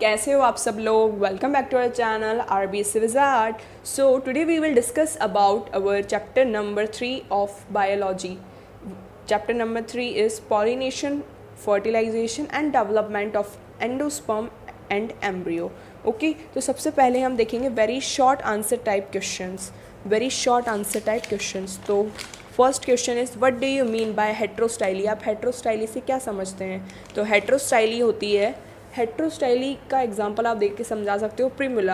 कैसे हो आप सब लोग। Welcome back to our channel RBC Wizard. So today we will discuss about our chapter number 3 of biology. Chapter number 3 is pollination, fertilization and development of endosperm and embryo. Okay, तो सबसे पहले हम देखेंगे very short answer type questions. Very short answer type questions. तो first question is what do you mean by heterostyly. आप heterostyly से क्या समझते हैं. तो हेट्रोस्टाइली होती है, हेट्रोस्टाइली का एग्जांपल आप देख के समझा सकते हो. प्रिमुला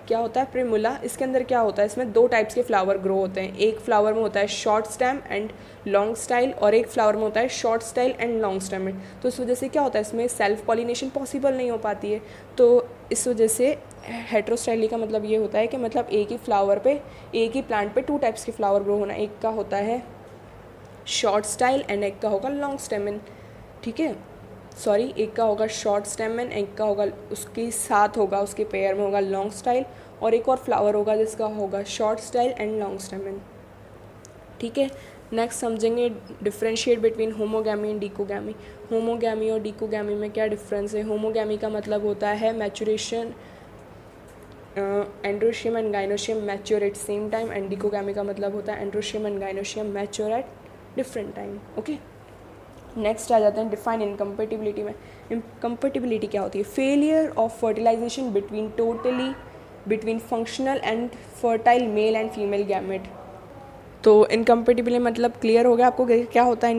क्या होता है. प्रिमुला इसके अंदर क्या होता है, इसमें दो टाइप्स के फ्लावर ग्रो होते हैं. एक फ्लावर में होता है short stem and long style और एक फ्लावर में होता है short style and long stem. तो इस वजह से क्या होता है, इसमें सेल्फ पॉलिनेशन पॉसिबल नहीं हो पाती है. तो इस वजह से हेट्रोस्टाइली का मतलब ये होता है कि मतलब एक ही फ्लावर पे, एक ही प्लांट पे टू टाइप्स के फ्लावर ग्रो होना. एक का होता है शॉर्ट स्टाइल एंड एक का होगा लॉन्ग स्टेमन. ठीक है, सॉरी, एक का होगा शॉर्ट स्टेमन, एक का होगा उसके साथ होगा, उसके पेयर में होगा लॉन्ग स्टाइल, और एक और फ्लावर होगा जिसका होगा शॉर्ट स्टाइल एंड लॉन्ग स्टेमन. ठीक है, नेक्स्ट समझेंगे differentiate between homogamy and डिकोगैमी. Homogamy और डिकोगैमी में क्या डिफरेंस है. होमोगैमी का मतलब होता है maturation, androecium and gynoecium mature at same time, and dichogamy का मतलब होता है androecium and gynoecium mature at different time. Okay, next आ जाते हैं डिफाइन इनकम्पेटिबिलिटी में. इनकम्पेटिबिलिटी क्या होती है. Failure of fertilization between functional and fertile male and female gamete. तो इनकम्पेटिबिलिटी मतलब क्लियर हो गया आपको क्या होता है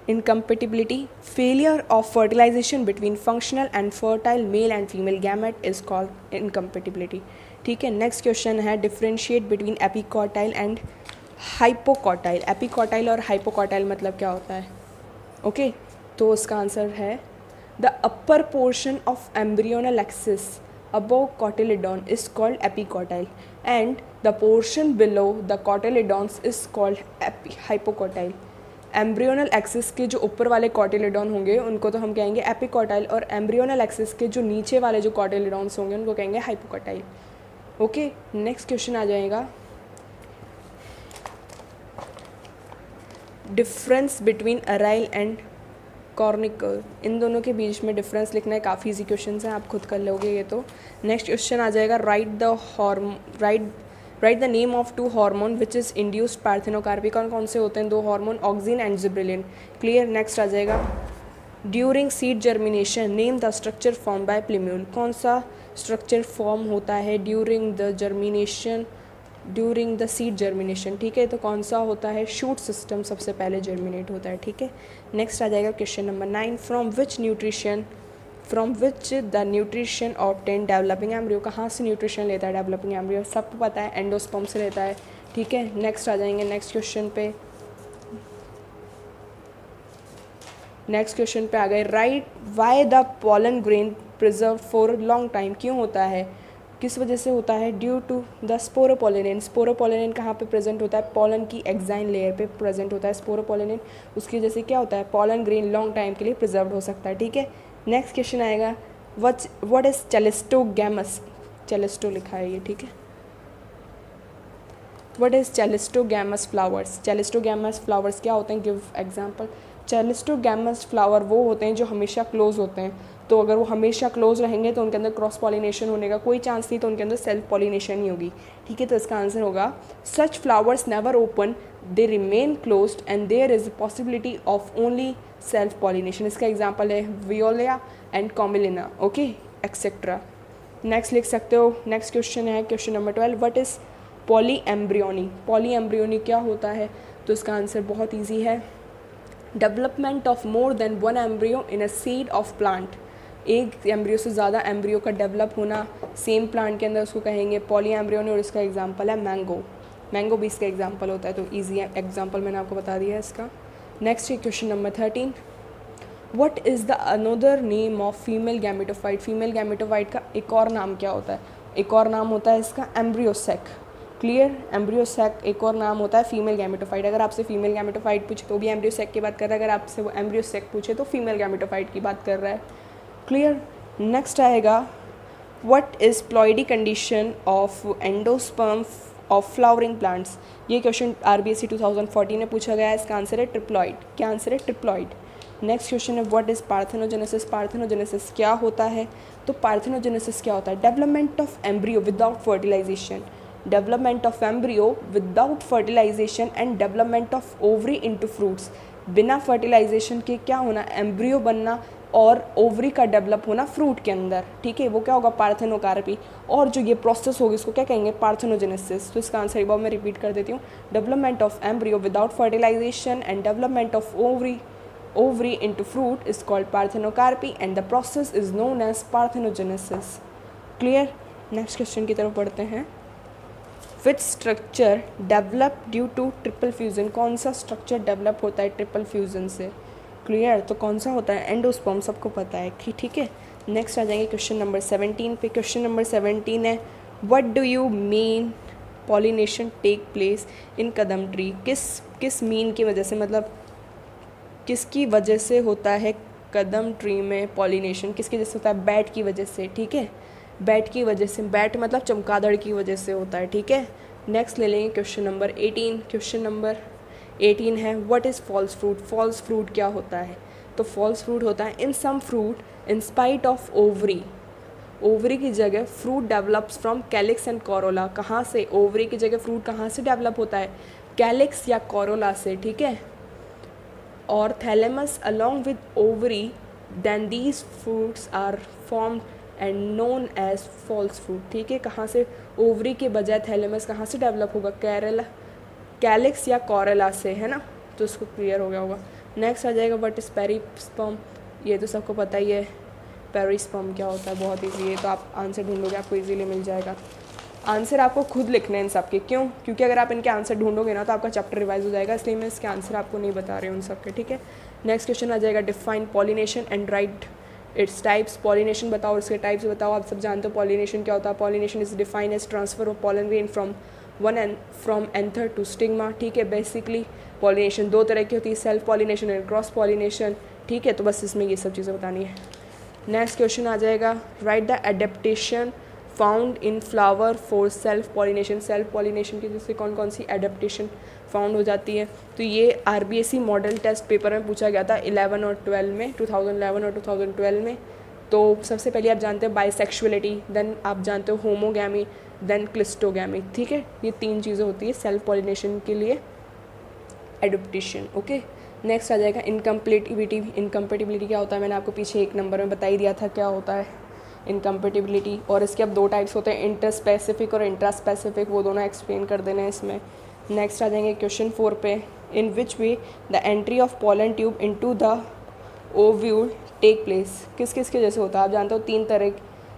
incompatibility. Failure of fertilization between functional and fertile male and female gamete is called incompatibility. ठीक है, नेक्स्ट क्वेश्चन है डिफरेंशिएट बिटवीन एपिकॉटाइल एंड हाइपोकॉटाइल. एपिकॉटाइल और हाइपोकॉटाइल मतलब क्या होता है. ओके, तो उसका आंसर है the upper portion of embryonal axis above cotyledon is called epicotyl and the portion below the cotyledons is called hypocotyl. Embryonal axis के जो ऊपर वाले कॉटिलिडॉन होंगे उनको तो हम कहेंगे एपिकॉटाइल, और एम्ब्रियोनल एक्सिस के जो नीचे वाले जो कॉटिलिडॉन्स होंगे उनको कहेंगे हाइपोकॉटाइल. ओके, नेक्स्ट क्वेश्चन आ जाएगा डिफरेंस बिटवीन अराइल एंड कॉर्निकल. इन दोनों के बीच में डिफरेंस लिखना है. काफ़ी इजी क्वेश्चन है, आप खुद कर लोगे ये. तो नेक्स्ट क्वेश्चन आ जाएगा write the name of two hormone which is induced parthenocarpy. कौन से होते हैं दो hormone, auxin and gibberellin. Clear. Next आ जाएगा during seed germination name the structure form by plumule. कौन सा स्ट्रक्चर फॉर्म होता है ड्यूरिंग द सीड जर्मिनेशन. ठीक है, तो कौन सा होता है, शूट सिस्टम सबसे पहले जर्मिनेट होता है. ठीक है, नेक्स्ट आ जाएगा question number 9 from which the nutrition obtain developing embryo. कहाँ से न्यूट्रिशन लेता है डेवलपिंग एम्ब्रियो, सबको पता है एंडोस्पर्म से लेता है. ठीक है, नेक्स्ट आ जाएंगे नेक्स्ट क्वेश्चन पे आ गए. Write why the pollen grain preserve for long time. क्यों होता है, किस वजह से होता है. Due to the sporopollenin. Sporopollenin कहाँ पे प्रेजेंट होता है, पॉलन की एक्साइन लेयर पे प्रेजेंट होता है स्पोरोपोलिनेन. उसकी वजह से क्या होता है, पॉलन ग्रेन लॉन्ग टाइम के लिए प्रिजर्व हो सकता है. ठीक है, नेक्स्ट क्वेश्चन आएगा व्हाट इज चेलिस्टोगैमस. चेलिस्टो लिखा है ये. ठीक है, व्हाट इज चेलिस्टोगैमस फ्लावर्स. चेलिस्टोगैमस फ्लावर्स क्या होते हैं, गिव एग्जाम्पल. चेलिस्टोगैमस फ्लावर वो होते हैं जो हमेशा क्लोज होते हैं. तो अगर वो हमेशा क्लोज रहेंगे तो उनके अंदर क्रॉस पॉलिनेशन होने का कोई चांस नहीं, तो उनके अंदर सेल्फ पॉलिनेशन ही होगी. ठीक है, तो इसका आंसर होगा such flowers never open, they remain closed and there is possibility of only self pollination. इसका एग्जांपल है viola and commelina. Okay, etcetera. Next लिख सकते हो. नेक्स्ट क्वेश्चन है question number 12 what is polyembryony. Polyembryony क्या होता है. तो इसका आंसर बहुत ईजी है, development of more than one embryo in a seed of plant. एक एम्ब्रियो से ज़्यादा एम्ब्रियो का डेवलप होना सेम प्लांट के अंदर, उसको कहेंगे पॉली एम्ब्रियोनी. और इसका एग्जांपल है मैंगो भी इसका एग्जांपल होता है. तो इजी एग्जांपल मैंने आपको बता दिया है इसका. नेक्स्ट है question number 13 what is the another name of female gametophyte. Female gametophyte का एक और नाम क्या होता है. एक और नाम होता है इसका एम्ब्रियोसेक. क्लियर, एम्ब्रियोसेक एक और नाम होता है फीमेल गैमेटोफाइट. अगर आपसे फीमेल गैमेटोफाइट पूछे तो भी एम्ब्रियोसेक की बात कर रहा है, अगर आपसे वो एम्ब्रियोसेक पूछे तो फीमेल गैमेटोफाइट की बात कर रहा है. क्लियर. नेक्स्ट आएगा what is ploidy condition of endosperm of flowering plants. ये क्वेश्चन RBSc 2014 में पूछा गया है. इसका आंसर है ट्रिप्लॉइड. क्या आंसर है, ट्रिप्लॉइड. नेक्स्ट क्वेश्चन है व्हाट इज़ पार्थेनोजेनेसिस। पार्थेनोजेनेसिस क्या होता है? तो पार्थेनोजेनेसिस क्या होता है? Development of embryo without fertilization, development of embryo without fertilization and development of ovary into fruits. बिना फर्टिलाइजेशन के क्या होना? एम्ब्रियो बनना और ओवरी का डेवलप होना फ्रूट के अंदर, ठीक है, वो क्या होगा? पार्थेनोकार्पी। और जो ये प्रोसेस होगी इसको क्या कहेंगे? पार्थेनोजेनेसिस। तो इसका आंसर एक बार मैं रिपीट कर देती हूँ, development of embryo without fertilization and development of ovary into fruit is called parthenocarpy and the process is known as parthenogenesis. Clear? Next question की तरफ बढ़ते हैं। Which structure develop due to triple fusion? कौन सा structure develop होता है triple fusion से? Clear? तो कौन सा होता है? एंडोस्पर्म, सबको पता है, ठीक है। नेक्स्ट आ जाएंगे क्वेश्चन नंबर 17 पे। क्वेश्चन नंबर 17 है what do you mean pollination take place in kadam tree. किस मीन की वजह से, मतलब किसकी वजह से होता है कदम ट्री में पॉलिनेशन? किसकी वजह से होता है? बैट की वजह से, ठीक है, बैट की वजह से। बैट मतलब चमगादड़ की वजह से होता है, ठीक है। नेक्स्ट ले लेंगे क्वेश्चन नंबर 18। क्वेश्चन नंबर 18 है what is false fruit. False fruit क्या होता है? तो फॉल्स फ्रूट होता है in some fruit in spite of ovary, ovary की जगह fruit develops from calyx and corolla. कहाँ से? ओवरी की जगह फ्रूट कहाँ से डेवलप होता है? कैलिक्स या कोरोला से, ठीक है, और thalamus along with ovary, then these fruits are formed and known as false fruit, ठीक है। कहाँ से? ओवरी के बजाय थैलेमस कहाँ से डेवलप होगा? कैलिक्स या कोरेला से, है ना। तो उसको क्लियर हो गया होगा। नेक्स्ट आ जाएगा व्हाट इज़ पेरिस्पर्म। ये तो सबको पता ही है, पेरिस्पर्म क्या होता है, बहुत ईजी है, तो आप आंसर ढूंढोगे आपको इजीली मिल जाएगा। आंसर आपको खुद लिखने हैं इन सब के, क्यों? क्योंकि अगर आप इनके आंसर ढूंढोगे ना तो आपका चैप्टर रिवाइज हो जाएगा, इसलिए मैं इसके आंसर आपको नहीं बता रही हूँ उन सब के, ठीक है। नेक्स्ट क्वेश्चन आ जाएगा define pollination and right its types. Pollination बताओ और इसके टाइप्स बताओ। आप सब जानते हो पॉलिनेशन क्या होता है। Pollination is define as transfer of pollen grain from anther to stigma, ठीक है। बेसिकली पॉलिनेशन दो तरह की होती है, self pollination and cross pollination, ठीक है। तो बस इसमें ये सब चीज़ें बतानी है। नेक्स्ट क्वेश्चन आ जाएगा write the adaptation found in flower for self pollination. Self pollination की जैसे कौन कौन सी एडेप्टेशन फाउंड हो जाती है? तो ये RBSE मॉडल टेस्ट पेपर में पूछा गया था 11 और 12 में, 2011 और 2012 में। तो सबसे पहले आप जानते हो बाइसेक्सुअलिटी, देन आप जानते हो होमोगैमी, देन क्लिस्टोगैमी, ठीक है। ये तीन चीज़ें होती है सेल्फ पॉलिनेशन के लिए एडेप्टेशन, ओके। नेक्स्ट आ जाएगा इनकम्पेटिबिलिटी। इनकम्पेटिबिलिटी क्या होता है? मैंने आपको पीछे एक नंबर में बता ही दिया था क्या होता है इनकम्पेटिबिलिटी। और इसके अब दो टाइप्स होते हैं, इंटर स्पेसिफिक और इंट्रा स्पेसिफिक, वो दोनों एक्सप्लेन कर देना है इसमें। नेक्स्ट आ जाएंगे क्वेश्चन 4 पे। In which way the entry of pollen tube into the ovule take place. किस किस के जैसे होता है? आप जानते हो 3 तरह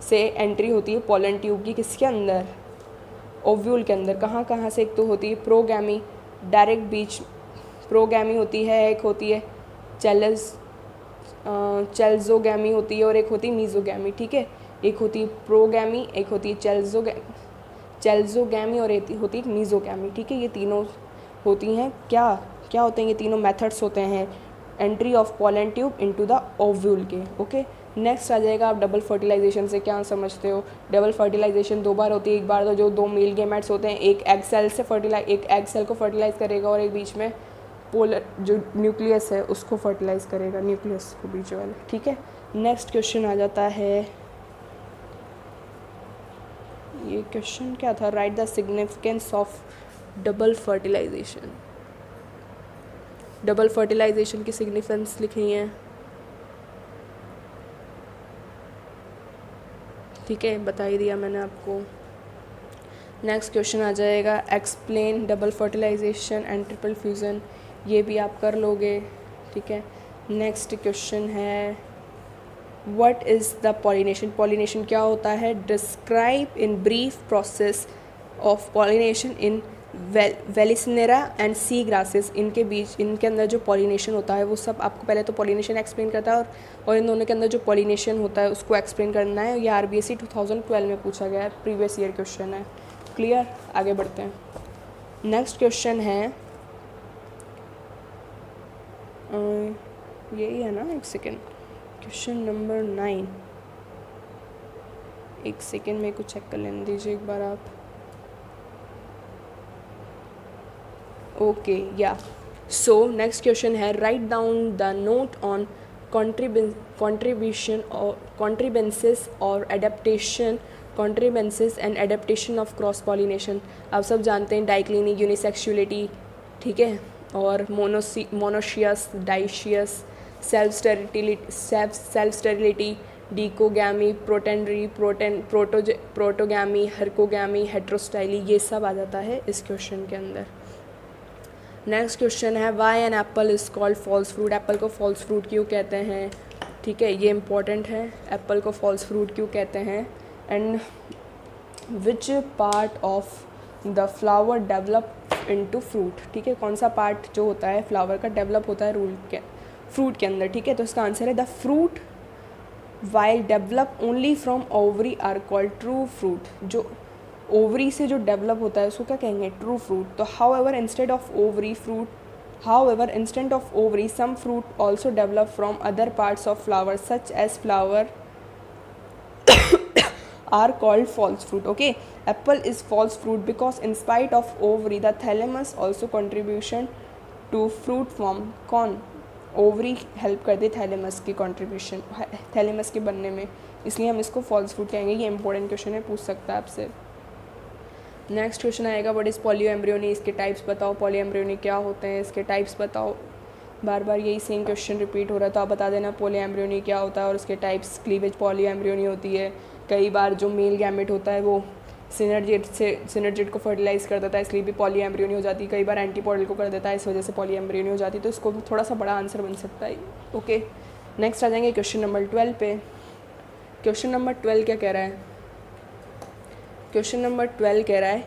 से एंट्री होती है पॉलन ट्यूब की, किसके अंदर? ओव्यूल के अंदर। कहाँ कहाँ से? एक तो होती है प्रोगैमी, डायरेक्ट बीच प्रोगैमी होती है, एक होती है चेल्जोगैमी होती है और एक होती है मीजोगैमी, ठीक है। एक होती है प्रोगैमी, एक होती है चेल्जोगैमी और एक होती है मीजोगैमी, ठीक है। ये तीनों होती हैं, क्या होते हैं? ये तीनों मेथड्स होते हैं entry of pollen tube into the ovule के, ओके। नेक्स्ट आ जाएगा आप डबल फर्टिलाइजेशन से क्या समझते हो? डबल फर्टिलाइजेशन 2 बार होती है। एक बार तो जो 2 मेल गेमेट्स होते हैं, एक एग सेल को फर्टिलाइज करेगा और एक बीच में पोलर जो न्यूक्लियस है उसको फर्टिलाइज करेगा, न्यूक्लियस को बीच वाले, ठीक है। नेक्स्ट क्वेश्चन आ जाता है, ये क्वेश्चन क्या था? Write the significance of double fertilization. Double fertilization की सिग्निफिकेंस लिखनी है, ठीक है, बता ही दिया मैंने आपको। नेक्स्ट क्वेश्चन आ जाएगा explain double fertilization and triple fusion, ये भी आप कर लोगे, ठीक है। नेक्स्ट क्वेश्चन है what is the pollination. Pollination क्या होता है? Describe in brief process of pollination in vallisneria and sea grasses. इनके बीच, इनके अंदर जो पॉलिनेशन होता है वो सब आपको पहले तो पॉलिनेशन एक्सप्लेन करता है और इन दोनों के अंदर जो पॉलिनेशन होता है उसको एक्सप्लेन करना है। ये RBSE 2012 में पूछा गया है, प्रीवियस ईयर क्वेश्चन है, क्लियर। आगे बढ़ते हैं। नेक्स्ट क्वेश्चन है यही है ना, एक सेकेंड, क्वेश्चन नंबर 9, एक सेकेंड मेरे को चेक कर लेने दीजिए एक बार आप, ओके। या सो नेक्स्ट क्वेश्चन है write down the note on contribution or contribances or adaptation contribances and adaptation of cross pollination। आप सब जानते हैं डाइक्लिनिक यूनिसेक्सुअलिटी, ठीक है, और monoecious dioecious, self sterility, dichogamy, protandry, protogamy, herkogamy, heterostyly, ये सब आ जाता है इस क्वेश्चन के अंदर। नेक्स्ट क्वेश्चन है why an apple is called false fruit. Apple को फॉल्स फ्रूट क्यों कहते हैं, ठीक है, ये इंपॉर्टेंट है, एप्पल को फॉल्स फ्रूट क्यों कहते हैं। And which part of the flower develop into fruit, ठीक है, कौन सा पार्ट जो होता है फ्लावर का डेवलप होता है फ्रूट के अंदर, ठीक है, तो इसका आंसर है the fruit while develop only from ovary are called true fruit. जो ओवरी से जो डेवलप होता है उसको क्या कहेंगे, ट्रू फ्रूट। तो however instead of ovary some fruit also develop from other parts of flower such as flower are called false fruit. Okay, apple is false fruit because in spite of ovary the thalamus also contribution to fruit form। कौन, ovary help करती है thalamus की contribution, thalamus के बनने में, इसलिए हम इसको फॉल्स फ्रूट कहेंगे। ये इंपॉर्टेंट क्वेश्चन है, पूछ सकता है आपसे। नेक्स्ट क्वेश्चन आएगा व्हाट इज़ पॉलीएम्ब्रियोनी, इसके टाइप्स बताओ, पॉलीएम्ब्रियोनी क्या होते हैं, इसके टाइप्स बताओ। बार बार यही सेम क्वेश्चन रिपीट हो रहा है, तो आप बता देना पॉलीएम्ब्रियोनी क्या होता है और उसके टाइप्स। क्लीवेज पॉलीएम्ब्रियोनी होती है, कई बार जो मेल गैमेट होता है वो सिनर्जिड को फर्टिलाइज कर देता है, इसलिए भी पॉलीएम्ब्रियोनी हो जाती है। कई बार एंटीपॉडल को कर देता है, इस वजह से पॉलीएम्ब्रियोनी हो जाती है। तो इसको थोड़ा सा बड़ा आंसर बन सकता है। ओके, नेक्स्ट आ जाएंगे क्वेश्चन नंबर 12 पे। क्वेश्चन नंबर 12 क्या कह रहा है, क्वेश्चन नंबर 12 कह रहा है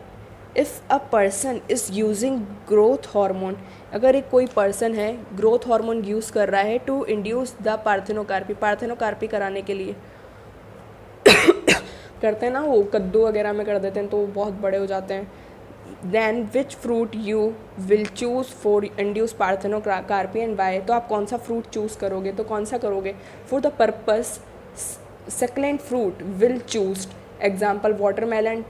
if a person is using growth hormone, अगर एक कोई पर्सन है ग्रोथ हार्मोन यूज़ कर रहा है टू इंड्यूस द पार्थेनोकार्पी कराने के लिए करते हैं ना, वो कद्दू वगैरह में कर देते हैं तो वो बहुत बड़े हो जाते हैं। Then which fruit you will choose for induce parthenocarpy and why, तो आप कौन सा फ्रूट चूज़ करोगे, तो कौन सा करोगे। For the purpose succulent fruit will choose, example watermelon,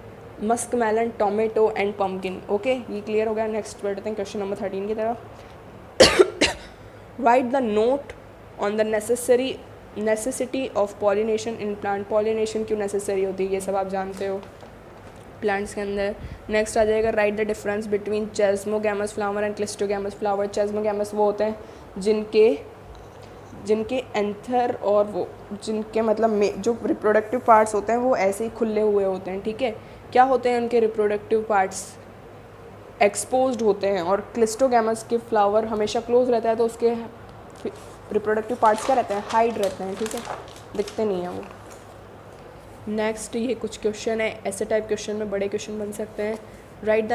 muskmelon, tomato and pumpkin. Okay, ये क्लियर हो गया। नेक्स्ट बढ़ते हैं क्वेश्चन नंबर 13 की तरफ। Right the note on the necessity of pollination in plant. Pollination क्यों नेसेसरी होती है, ये सब आप जानते हो प्लांट्स के अंदर। नेक्स्ट आ जाएगा write the difference between chasmogamous flower and cleistogamous flower. Chasmogamous वो होते हैं जिनके एंथर और वो जिनके मतलब जो रिप्रोडक्टिव पार्ट्स होते हैं वो ऐसे ही खुले हुए होते हैं, ठीक है। क्या होते हैं उनके रिप्रोडक्टिव पार्ट्स, एक्सपोज्ड होते हैं। और क्लिस्टोगैमस के फ्लावर हमेशा क्लोज रहता है, तो उसके रिप्रोडक्टिव पार्ट्स क्या रहते हैं, हाइड रहते हैं, ठीक है, दिखते नहीं हैं वो। नेक्स्ट ये कुछ क्वेश्चन है, ऐसे टाइप क्वेश्चन में बड़े क्वेश्चन बन सकते हैं। Write the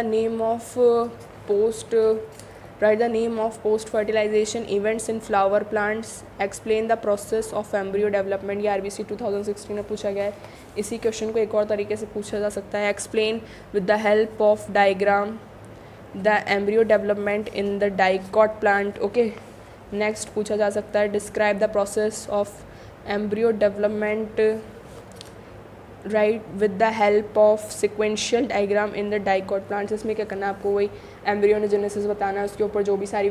name of post fertilization events in flower plants, explain the process of embryo development. ये RBC 2016 में पूछा गया है। इसी क्वेश्चन को एक और तरीके से पूछा जा सकता है, explain with the help of diagram the embryo development in the dicot plant. Okay, next पूछा जा सकता है, describe the process of embryo development right with the help of sequential diagram in the dicot plants. इसमें क्या करना है आपको, वही एम्ब्रियोजेनेसिस बताना है, उसके ऊपर जो भी सारी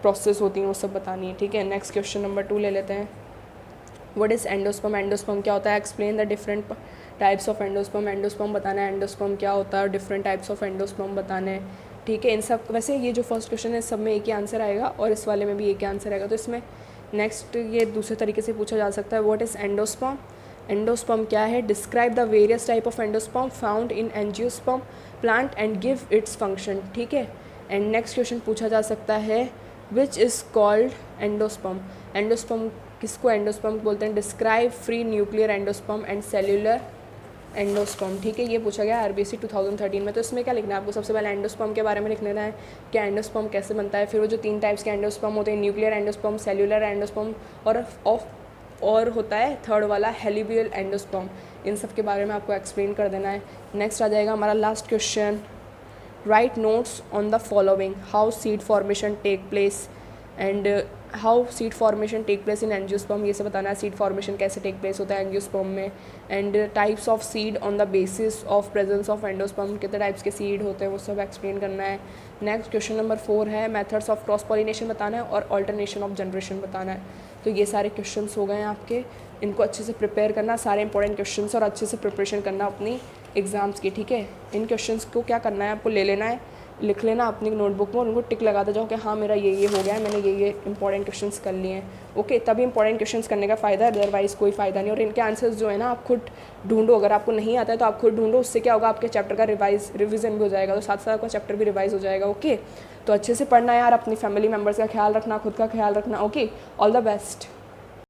प्रोसेस होती हैं वो सब बतानी है, ठीक है। नेक्स्ट क्वेश्चन नंबर 2 ले लेते हैं। What is endosperm. एंडोस्पर्म क्या होता है, explain the different types of endosperm. Endosperm बताना है एंडोस्पर्म क्या होता है और डिफरेंट टाइप्स ऑफ एंडोस्पर्म बताना है, ठीक है। इन सब, वैसे ये जो फर्स्ट क्वेश्चन है सब में एक ही आंसर आएगा और इस वाले में भी एक ही आंसर आएगा। तो इसमें नेक्स्ट ये दूसरे तरीके से पूछा जा सकता है, व्हाट इज़ एंडोस्पर्म। एंडोस्पर्म क्या है, describe the various type of endosperm found in angiosperm plant and give its function, ठीक है। एंड नेक्स्ट क्वेश्चन पूछा जा सकता है, which is called endosperm. Endosperm किसको एंडोस्पर्म बोलते हैं, describe free nuclear endosperm and cellular endosperm, ठीक है। ये पूछा गया RBC 2013 में। तो इसमें क्या लिखना है आपको, सबसे पहले एंडोस्पर्म के बारे में लिख लेना है, क्या एंडोस्पर्म कैसे बनता है, फिर वो जो 3 टाइप्स के एंडोस्पर्म होते हैं, न्यूक्लियर एंडोस्पर्म, सेल्यूलर एंडोस्पर्म और होता है थर्ड वाला हेलिबियल एंडोस्पर्म। इन सब के बारे में आपको एक्सप्लेन कर देना है। नेक्स्ट आ जाएगा हमारा last question, write notes on the following, how seed formation take place and how seed formation take place in angiosperm, ये सब बताना है सीड फॉर्मेशन कैसे टेक प्लेस होता है एंजियोस्पर्म में, and types of seed on the basis of presence of endosperm, कितने types के सीड होते हैं वो सब एक्सप्लेन करना है। नेक्स्ट क्वेश्चन नंबर 4 है मेथड्स ऑफ क्रॉस पॉलिनेशन बताना है और ऑल्टरनेशन ऑफ जनरेशन बताना है। तो ये सारे क्वेश्चंस हो गए हैं आपके, इनको अच्छे से प्रिपेयर करना, सारे इंपॉर्टेंट क्वेश्चंस, और अच्छे से प्रिपरेशन करना अपनी एग्ज़ाम्स की, ठीक है। इन क्वेश्चंस को क्या करना है, आपको ले लेना है, लिख लेना अपनी नोटबुक में और उनको टिक लगाते जाओ कि हाँ मेरा ये हो गया है, मैंने ये इंपॉर्टेंट क्वेश्चंस कर लिए हैं। ओके, तभी इंपॉर्टेंट क्वेश्चंस करने का फ़ायदा है, अदरवाइज़ कोई फ़ायदा नहीं। और इनके आंसर्स जो है ना आप खुद ढूंढो, अगर आपको नहीं आता है तो आप खुद ढूंढो, उससे क्या होगा आपके चैप्टर का रिविज़न भी हो जाएगा, तो साथ साथ आपका चैप्टर भी रिवाइज हो जाएगा। ओके, तो अच्छे से पढ़ना यार, अपनी फैमिली मेम्बर्स का ख्याल रखना, खुद का ख्याल रखना। Okay, all the best.